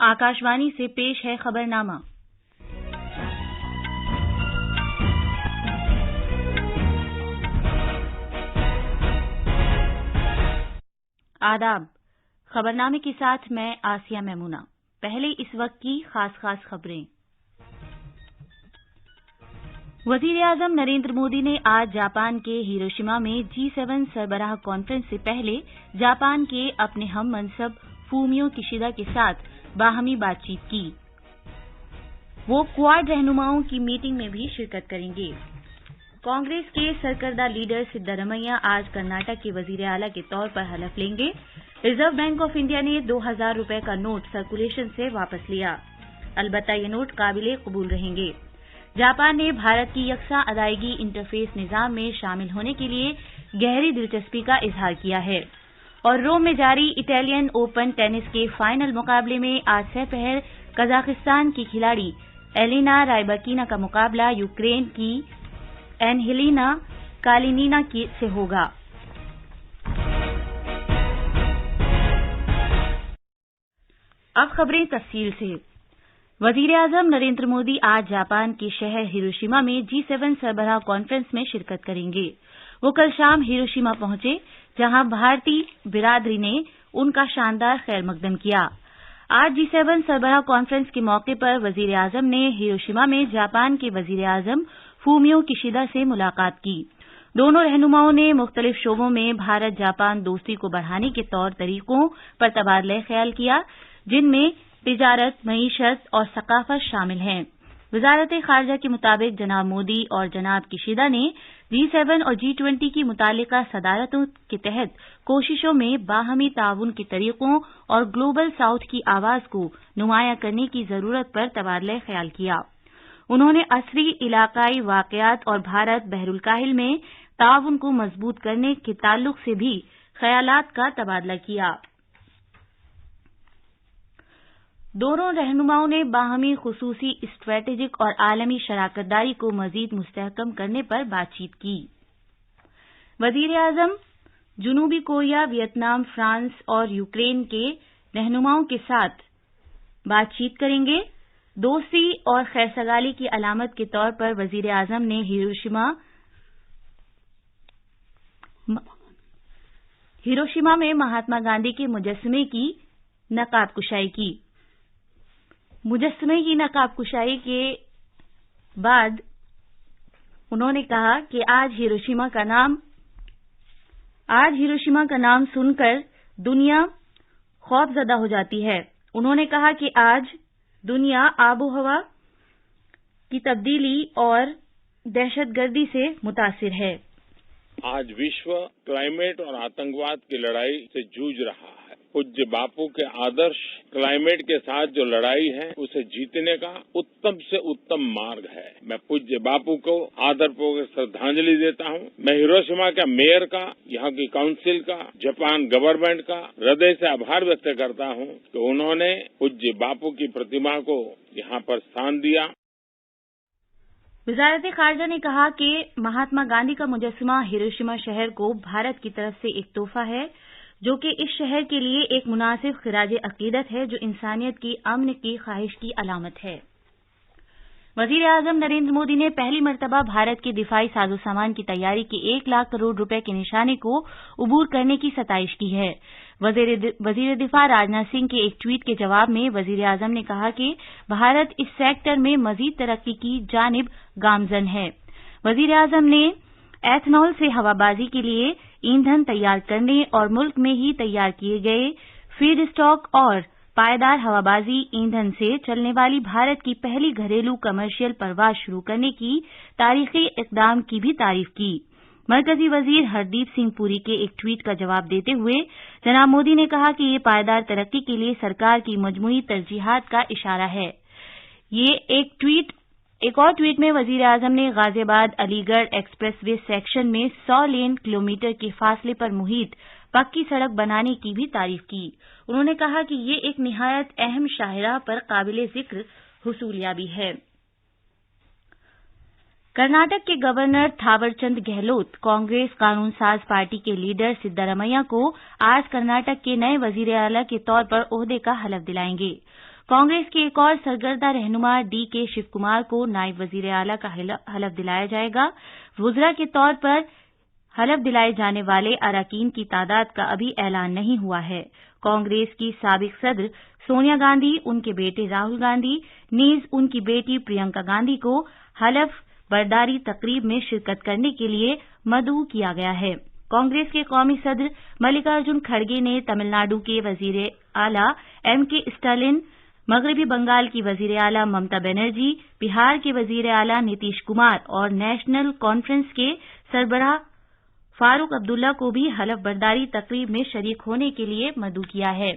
आकाशवाणी से पेश है खबरनामा। आदाब। खबरनामे के साथ मैं आसिया मैमूना। पहले इस वक्त की खास खबरें। वजीर-ए-आजम नरेंद्र मोदी ने आज जापान के हिरोशिमा में G7 सरबराह कॉन्फ्रेंस से पहले जापान के अपने हम मनसब फूमियो किशिदा के साथ बाहमी बातचीत की। वो क्वाड रहनुमाओं की मीटिंग में भी शिरकत करेंगे। कांग्रेस के सरकर्दा लीडर सिद्धारमैया आज कर्नाटक के वजीर आला के तौर पर हलफ लेंगे। रिजर्व बैंक ऑफ इंडिया ने 2000 रुपए का नोट सर्कुलेशन से वापस लिया। अलबत्ता ये नोट काबिले कबूल रहेंगे। जापान ने भारत की यकसा अदायगी इंटरफेस निजाम में शामिल होने के लिए गहरी दिलचस्पी का इजहार किया है। और रोम में जारी इटालियन ओपन टेनिस के फाइनल मुकाबले में आज दोपहर कजाकिस्तान की खिलाड़ी एलिना रायबाकिना का मुकाबला यूक्रेन की एनहेलिना कालिनिना से होगा। अब खबरें तफसील से। वजीर-ए-आजम नरेंद्र मोदी आज जापान के शहर हिरोशिमा में G7 सरबराह कॉन्फ्रेंस में शिरकत करेंगे। वो कल शाम हिरोशिमा पहुंचे, जहां भारतीय बिरादरी ने उनका शानदार खैरमकदम किया। आज G7 सरबराह कॉन्फ्रेंस के मौके पर वजीर-ए-आजम ने हिरोशिमा में जापान के वजीर-ए-आजम फूमियो किशिदा से मुलाकात की। दोनों रहनुमाओं ने मुख्तलिफ शोबों में भारत जापान दोस्ती को बढ़ाने के तौर तरीकों पर तबादला ख्याल किया, जिनमें तिजारत, मईशत और सकाफत शामिल हैं। वजारत खारजा के मुताबिक जनाब मोदी और जनाब किशिदा ने G7 और G20 की मुतालिका सदारतों के तहत कोशिशों में बाहमी ताउन के तरीकों और ग्लोबल साउथ की आवाज को नुमायां करने की जरूरत पर तबादला ख्याल किया। उन्होंने असरी इलाकाई वाकयात और भारत बहरुल काहिल में ताउन को मजबूत करने के ताल्लुक से भी ख्यालात का तबादला किया। दोनों रहनुमाओं ने बाहमी खुसूसी स्ट्रेटेजिक और आलमी शराकतदारी को मजीद मुस्तहकम करने पर बातचीत की। वजीर-ए-आजम जुनूबी कोरिया, वियतनाम, फ्रांस और यूक्रेन के रहनुमाओं के साथ बातचीत करेंगे। दोस्ती और खैरसगाली की अलामत के तौर पर वजीर-ए-आजम ने हिरोशिमा में महात्मा गांधी के मुजस्समे की नकाब कुशाई के बाद उन्होंने कहा कि आज हिरोशिमा का नाम सुनकर दुनिया खौफजदा हो जाती है। उन्होंने कहा कि आज दुनिया आबोहवा की तब्दीली और दहशतगर्दी से मुतासिर है। आज विश्व क्लाइमेट और आतंकवाद की लड़ाई से जूझ रहा है। पूज्य बापू के आदर्श क्लाइमेट के साथ जो लड़ाई है, उसे जीतने का उत्तम से उत्तम मार्ग है। मैं पूज्य बापू को आदरपूर्वक श्रद्धांजलि देता हूं। मैं हिरोशिमा के मेयर का, यहाँ की काउंसिल का, जापान गवर्नमेंट का हृदय से आभार व्यक्त करता हूं कि उन्होंने पूज्य बापू की प्रतिमा को यहाँ पर स्थान दिया। वजारत खारजा ने कहा कि महात्मा गांधी का मुजस्समा हिरोशिमा शहर को भारत की तरफ से एक तोहफा है, जो कि इस शहर के लिए एक मुनासिब खिराज अकीदत है, जो इंसानियत की अमन की ख्वाहिश की अलामत है। वजीर-ए-आजम नरेंद्र मोदी ने पहली मर्तबा भारत के दिफाई साजो सामान की तैयारी के 1 लाख करोड़ रुपए के निशाने को उबूर करने की सताइश की है। वजीर दिफा राजनाथ सिंह के एक ट्वीट के जवाब में वजीर-ए-आजम ने कहा कि भारत इस सेक्टर में मजीद तरक्की की जानिब गामजन है। वजीर-ए-आजम ने एथनॉल से हवाबाजी के लिए ईंधन तैयार करने और मुल्क में ही तैयार किए गए फीड स्टॉक और पायदार हवाबाजी ईंधन से चलने वाली भारत की पहली घरेलू कमर्शियल परवाज शुरू करने की तारीखी इकदाम की भी तारीफ की। मरकजी वजीर हरदीप सिंह पुरी के एक ट्वीट का जवाब देते हुए जनाब मोदी ने कहा कि ये पायदार तरक्की के लिए सरकार की मजमूई तरजीहात का इशारा है। एक और ट्वीट में वजीर-ए-आजम ने गाजियाबाद अलीगढ़ एक्सप्रेसवे सेक्शन में 100 लेन किलोमीटर के फासले पर मुहित पक्की सड़क बनाने की भी तारीफ की। उन्होंने कहा कि ये एक निहायत अहम शाहराह पर काबिले जिक्र हुसूलियाबी है। कर्नाटक के गवर्नर थावरचंद गहलोत कांग्रेस कानून साज पार्टी के लीडर सिद्धारमैया को आज कर्नाटक के नए वजीर आला के तौर पर ओहदे का हलफ दिलाएंगे। कांग्रेस के एक और सरगर्दा रहनुमा डीके शिव कुमार को नायब वजीर आला का हलफ दिलाया जाएगा। वुज़रा के तौर पर हलफ दिलाए जाने वाले अरकान की तादाद का अभी ऐलान नहीं हुआ है। कांग्रेस की साबिक सदर सोनिया गांधी, उनके बेटे राहुल गांधी, नीज उनकी बेटी प्रियंका गांधी को हलफ बर्दारी तकरीब में शिरकत करने के लिए मदऊ किया गया है। कांग्रेस के कौमी सदर मल्लिकार्जुन खड़गे ने तमिलनाडु के वजीर आला एमके स्टालिन, मगरबी बंगाल की वजीर आला ममता बनर्जी, बिहार के वजीर आला नीतीश कुमार और नेशनल कॉन्फ्रेंस के सरबराह फारूक अब्दुल्ला को भी हलफ बर्दारी तकरीब में शरीक होने के लिए मदऊ किया है।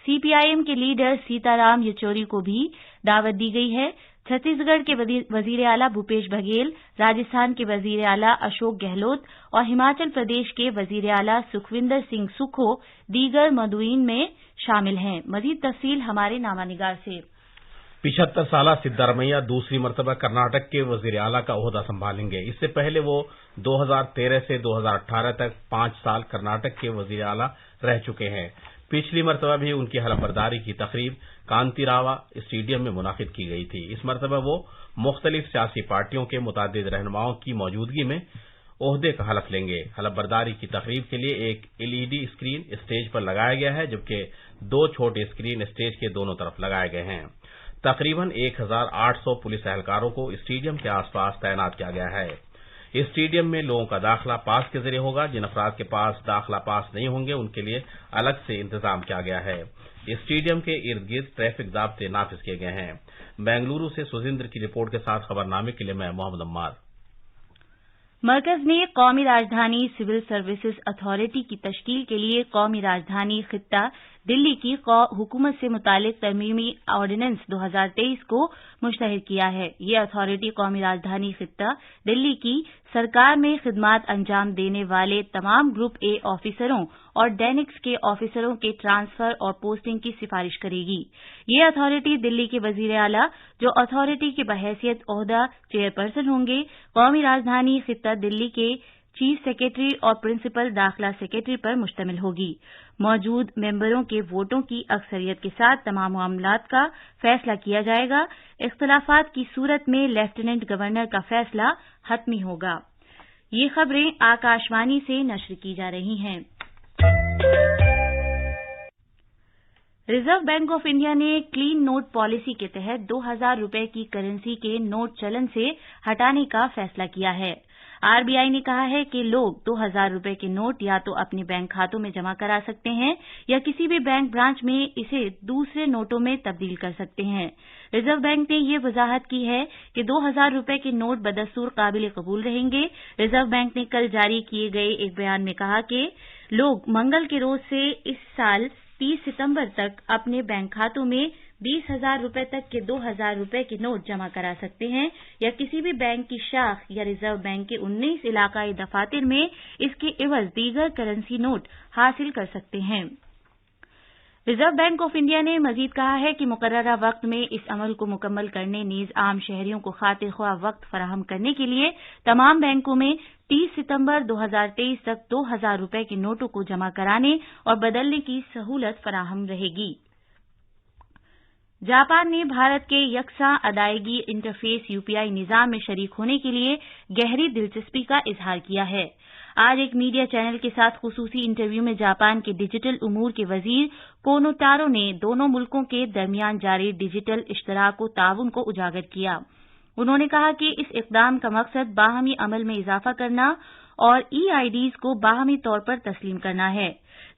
सीपीआईएम के लीडर सीताराम येचुरी को भी दावत दी गई है। छत्तीसगढ़ के वजीर आला भूपेश बघेल, राजस्थान के वजीर आला अशोक गहलोत और हिमाचल प्रदेश के वजीर आला सुखविंदर सिंह सुक्खू दीगर मदऊइन में शामिल हैं। मजीद तफसील हमारे नामानिगार से। 75 साला सिद्धारमैया दूसरी मर्तबा कर्नाटक के वजीर आला का ओहदा संभालेंगे। इससे पहले वो 2013 से 2018 तक 5 साल कर्नाटक के वजीर आला रह चुके हैं। पिछली मर्तबा भी उनकी हलफबर्दारी की तकरीब कांतिरावा स्टेडियम में मुनाकिद की गई थी। इस मर्तबा वो मुख्तलिफ सियासी पार्टियों के मुतादिद रहनुमाओं की मौजूदगी में ओहदे का हलफ लेंगे। हलफबर्दारी की तकरीब के लिए एक एलईडी स्क्रीन स्टेज पर लगाया गया है, जबकि 2 छोटे स्क्रीन स्टेज के दोनों तरफ लगाए गए हैं। तकरीबन 1800 पुलिस एहलकारों को स्टेडियम के आसपास तैनात किया गया है। इस स्टेडियम में लोगों का दाखिला पास के जरिए होगा। जिन अफराद के पास दाखिला पास नहीं होंगे उनके लिए अलग से इंतजाम किया गया है। इस स्टेडियम के इर्द गिर्द ट्रैफिक ज़ाब्ते नाफिज किए गए हैं। बेंगलुरु से सुजिंद्र की रिपोर्ट के साथ खबरनामे के लिए मैं मोहम्मद अम्मार। मरकज ने कौमी राजधानी सिविल सर्विसेज अथॉरिटी की तश्कील के लिए कौमी राजधानी खित्ता दिल्ली की हुकूमत से मुतालिक तरमीमी ऑर्डिनेंस 2023 को मुश्तहर किया है। ये अथॉरिटी कौमी राजधानी खित्ता दिल्ली की सरकार में खिदमात अंजाम देने वाले तमाम ग्रुप ए ऑफिसरों और डेनिक्स के ऑफिसरों के ट्रांसफर और पोस्टिंग की सिफारिश करेगी। ये अथॉरिटी दिल्ली के वजीर आला, जो अथॉरिटी के बहैसियत ओहदा चेयरपर्सन होंगे, कौमी राजधानी खित्ता दिल्ली के चीफ सेक्रेटरी और प्रिंसिपल दाखिला सेक्रेटरी पर मुश्तमिल होगी। मौजूद मेंबरों के वोटों की अक्सरियत के साथ तमाम मामलात का फैसला किया जाएगा। इख्तिलाफात की सूरत में लेफ्टिनेंट गवर्नर का फैसला हतमी होगा। ये खबरें आकाशवाणी से नश्र की जा रही हैं। रिजर्व बैंक ऑफ इंडिया ने क्लीन नोट पॉलिसी के तहत 2000 रुपए की करेंसी के नोट चलन से हटाने का फैसला किया है। आरबीआई ने कहा है कि लोग 2000 रुपए के नोट या तो अपने बैंक खातों में जमा करा सकते हैं या किसी भी बैंक ब्रांच में इसे दूसरे नोटों में तब्दील कर सकते हैं। रिजर्व बैंक ने ये वजाहत की है कि 2000 रुपए के नोट बदस्तूर काबिल कबूल रहेंगे। रिजर्व बैंक ने कल जारी किए गए एक बयान में कहा कि लोग मंगल के रोज से इस साल 30 सितंबर तक अपने बैंक खातों में 20,000 रुपए तक के 2000 रुपए के नोट जमा करा सकते हैं या किसी भी बैंक की शाख या रिजर्व बैंक के 19 इलाकाई दफातर में इसके इवज दीगर करेंसी नोट हासिल कर सकते हैं। रिजर्व बैंक ऑफ इंडिया ने मजीद कहा है कि मुकर्ररा वक्त में इस अमल को मुकम्मल करने नीज आम शहरियों को खातिर ख्वाह वक्त फराहम करने के लिए तमाम बैंकों में 30 सितंबर 2023 तक 2000 रुपए के नोटों को जमा कराने और बदलने की सहूलत फराहम रहेगी। जापान ने भारत के यकसा अदायगी इंटरफेस यूपीआई निजाम में शरीक होने के लिए गहरी दिलचस्पी का इजहार किया है। आज एक मीडिया चैनल के साथ खुसूसी इंटरव्यू में जापान के डिजिटल उमूर के वजीर कोनोटारो ने दोनों मुल्कों के दरमियान जारी डिजिटल इश्तराक व ताउन को उजागर किया। उन्होंने कहा कि इस इक़दाम का मकसद बाहमी अमल में इजाफा करना और ईआईडीज को बाहमी तौर पर तस्लीम करना है।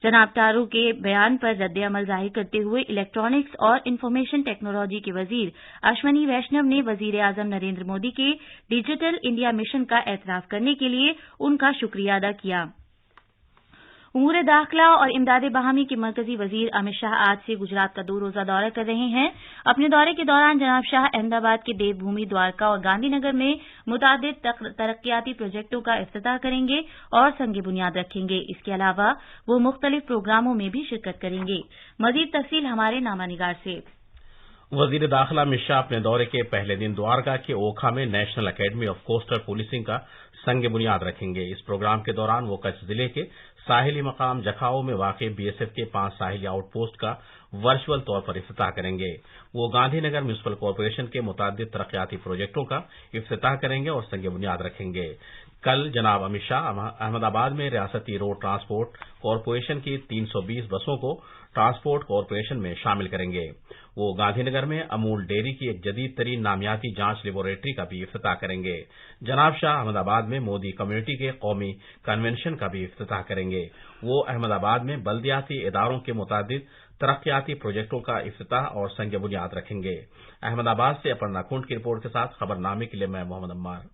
जनाब टारो के बयान पर रद्द-ए-अमल जाहिर करते हुए इलेक्ट्रॉनिक्स और इंफॉर्मेशन टेक्नोलॉजी के वजीर अश्वनी वैष्णव ने वजीर आजम नरेंद्र मोदी के डिजिटल इंडिया मिशन का एतराफ करने के लिए उनका शुक्रिया अदा किया। उमूर दाखिला और इमदाद बाहमी के मरकजी वजीर अमित शाह आज से गुजरात का 2 रोजा दौरा कर रहे हैं। अपने दौरे के दौरान जनाब शाह अहमदाबाद के देवभूमि, द्वारका और गांधीनगर में मुतादिद तरक्याती प्रोजेक्टों का इफ्तिताह करेंगे और संग बुनियाद रखेंगे। इसके अलावा वो मुख्तलिफ प्रोग्रामों में भी शिरकत करेंगे। मजीद तफसील हमारे नामानिगार से। वजीर दाखिला अमित शाह अपने दौरे के पहले दिन द्वारका के ओखा में national academy of coastal policing का संग बुनियाद रखेंगे। इस प्रोग्राम के दौरान वो कच्छ जिले के साहिली मकाम जखाओ में वाक़ बीएसएफ के 5 साहिली आउटपोस्ट का वर्चुअल तौर पर इफ्तिताह करेंगे। वो गांधीनगर म्यूनिसिपल कॉरपोरेशन के मुतादिद तरक्याती प्रोजेक्टों का इफ्तिताह करेंगे और संग बुनियाद रखेंगे। कल जनाब अमित शाह अहमदाबाद में रियासती रोड ट्रांसपोर्ट कॉरपोरेशन की 320 बसों को ट्रांसपोर्ट कॉरपोरेशन में शामिल करेंगे। वो गांधीनगर में अमूल डेयरी की एक जदीद तरीन नामियाती जांच लेबोरेटरी का भी इफ्तिताह करेंगे। जनाब शाह अहमदाबाद में मोदी कम्युनिटी के कौमी कन्वेंशन का भी इफ्तिताह करेंगे। वो अहमदाबाद में बल्दियाती इदारों के मुतादिद तरक्याती प्रोजेक्टों का इफ्तिताह और संग बुनियाद रखेंगे। अहमदाबाद से अपर्णा कुंड की रिपोर्ट के साथ खबरनामे के लिए मैं मोहम्मद अम्मार।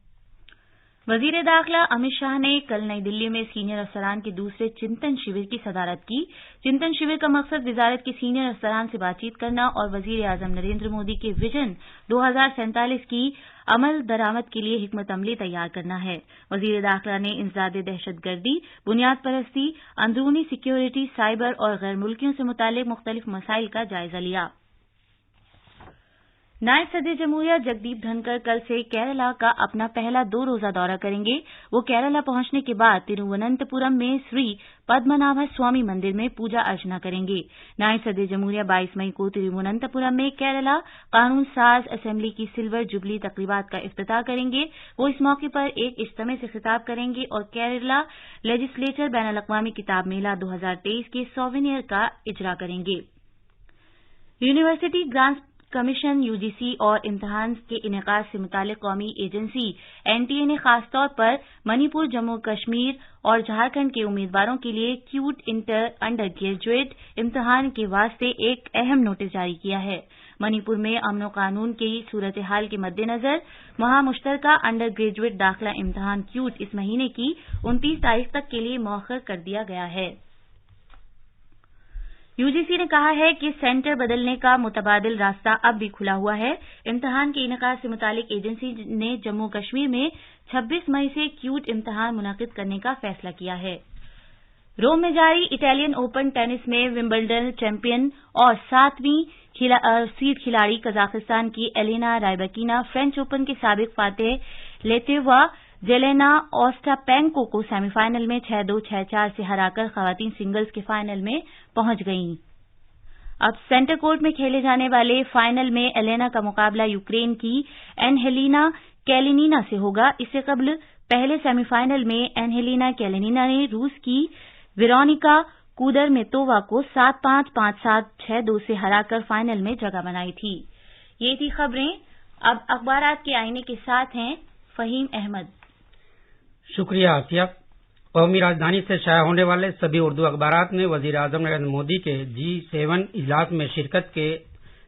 वजीर दाखिला अमित शाह ने कल नई दिल्ली में सीनियर अफसरान के दूसरे चिंतन शिविर की सदारत की। चिंतन शिविर का मकसद वजारत के सीनियर अफसरान से बातचीत करना और वजीर आजम नरेंद्र मोदी के विजन 2047 की अमल दरामद के लिए हिकमत अमली तैयार करना है। वजीर दाखिला ने इंसदाद दहशतगर्दी, बुनियाद परस्ती, अंदरूनी सिक्योरिटी, साइबर और गैर मुल्कियों से मुतालिक मुख्तलिफ मसाइल का जायजा लिया। नायब सदर जमहूरिया जगदीप धनखड़ कल से केरला का अपना पहला 2 रोजा दौरा करेंगे। वो केरला पहुंचने के बाद तिरुवनंतपुरम में श्री पद्मनाभ स्वामी मंदिर में पूजा अर्चना करेंगे। नायब सदर जमहूरिया 22 मई को तिरुवनंतपुरम में केरला कानून साज असेंबली की सिल्वर जुबली तकरीबात का इफ्तिताह करेंगे। वो इस मौके पर एक इज्तिमा से खिताब करेंगे और केरला लेजिस्लेचर बैनुल अक़वामी किताब मेला 2023 के सोवेनियर का इजरा करेंगे। यूनिवर्सिटी ग्रांट्स कमीशन यूजीसी और इम्तिहान के इनेकाद से मुतालिक कौमी एजेंसी एनटीए ने खासतौर पर मणिपुर, जम्मू कश्मीर और झारखंड के उम्मीदवारों के लिए क्यूट इंटर अंडर ग्रेजुएट इम्तिहान के वास्ते एक अहम नोटिस जारी किया है। मणिपुर में अमन कानून की सूरत हाल के मद्देनजर वहां मुश्तरका अंडर ग्रेजुएट दाखिला इम्तिहान क्यूट इस महीने की 29 तारीख तक के लिए मौखर कर दिया गया है। यूजीसी ने कहा है कि सेंटर बदलने का मुतबादिल रास्ता अब भी खुला हुआ है। इम्तिहान के इनेकाद से मुतालिक एजेंसी ने जम्मू कश्मीर में 26 मई से क्यूट इम्तिहान मुनाकिद करने का फैसला किया है। रोम में जारी इटालियन ओपन टेनिस में विंबलडन चैंपियन और 7वीं सीड खिलाड़ी कजाकिस्तान की एलेना रायबाकिना फ्रेंच ओपन के साबिक फातेह लेतेवा जेलेना ओस्टापेंको को सेमीफाइनल में 6-2, 6-4 से हराकर खवातीन सिंगल्स के फाइनल में पहुंच गईं। अब सेंटर कोर्ट में खेले जाने वाले फाइनल में एलेना का मुकाबला यूक्रेन की एनहेलिना कैलिनिना से होगा। इससे कबल पहले सेमीफाइनल में एनहेलिना कैलिनिना ने रूस की वेरोनिका कुदरमेतोवा को 7-5, 5-7, 6-2 से हराकर फाइनल में जगह बनाई थी। ये थी खबरें। अब अखबारात के आईने के साथ हैं फहीम अहमद। शुक्रिया आसिया। कौमी राजधानी से शाया होने वाले सभी उर्दू अखबारात ने वजीर आजम नरेंद्र मोदी के G7 इजलास में शिरकत के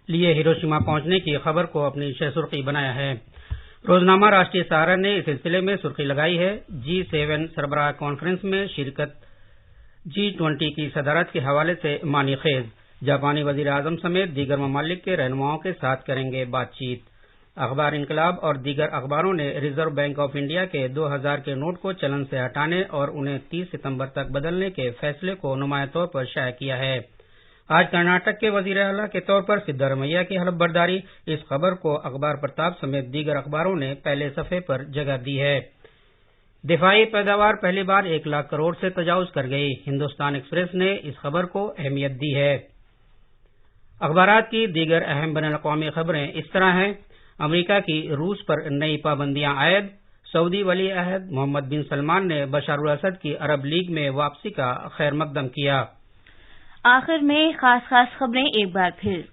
लिए हिरोशिमा पहुंचने की खबर को अपनी सुर्खी बनाया है। रोजनामा राष्ट्रीय सहारा ने इस सिलसिले में सुर्खी लगाई है, G7 सरबराह कॉन्फ्रेंस में शिरकत G20 की सदारत के हवाले से मानी खेज। जापानी वजीर आजम समेत दीगर ममालिक के रहनुमाओं के साथ करेंगे बातचीत। अखबार इनकलाब और दीगर अखबारों ने रिजर्व बैंक ऑफ इंडिया के 2000 के नोट को चलन से हटाने और उन्हें 30 सितंबर तक बदलने के फैसले को नुमाया तौर पर शाया किया है। आज कर्नाटक के वजीर आला के तौर पर सिद्धारमैया की हलफ बर्दारी, इस खबर को अखबार प्रताप समेत दीगर अखबारों ने पहले सफे पर जगह दी है। दिफाई पैदावार पहली बार 1 लाख करोड़ से तजावुज कर गई। हिंदुस्तान एक्सप्रेस ने इस खबर को अहमियत दी है। अखबारात की दीगर अहम बैनुल-अक़वामी खबरें इस तरह हैं। अमेरिका की रूस पर नई पाबंदियां आयद। सऊदी वली अहद मोहम्मद बिन सलमान ने बशारुल असद की अरब लीग में वापसी का खैर मकदम किया। आखिर में खास खबरें एक बार फिर।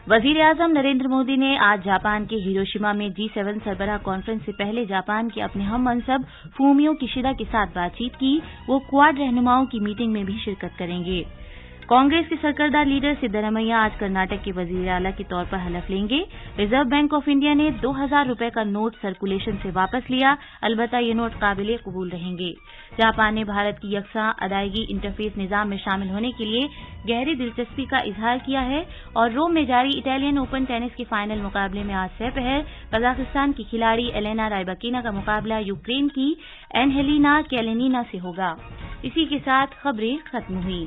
वजीर आजम नरेंद्र मोदी ने आज जापान के हिरोशिमा में G7 सरबराह कॉन्फ्रेंस से पहले जापान के अपने हम मनसब फूमियो किशिदा के साथ बातचीत की। वो क्वाड रहनुमाओं की मीटिंग में भी शिरकत करेंगे। कांग्रेस के सरकर्दा लीडर सिद्धारमैया आज कर्नाटक के वजीर आला के तौर पर हलफ लेंगे। रिजर्व बैंक ऑफ इंडिया ने 2000 रुपए का नोट सर्कुलेशन से वापस लिया। अलबत्ता ये नोट काबिले कबूल रहेंगे। जापान ने भारत की यकसा अदायगी इंटरफेस निजाम में शामिल होने के लिए गहरी दिलचस्पी का इजहार किया है। और रोम में जारी इटालियन ओपन टेनिस के फाइनल मुकाबले में आज दोपहर कजाकिस्तान की खिलाड़ी एलेना रायबाकिना का मुकाबला यूक्रेन की एनहेलिना कैलिनिना से होगा। इसी के साथ खबरें खत्म हुई।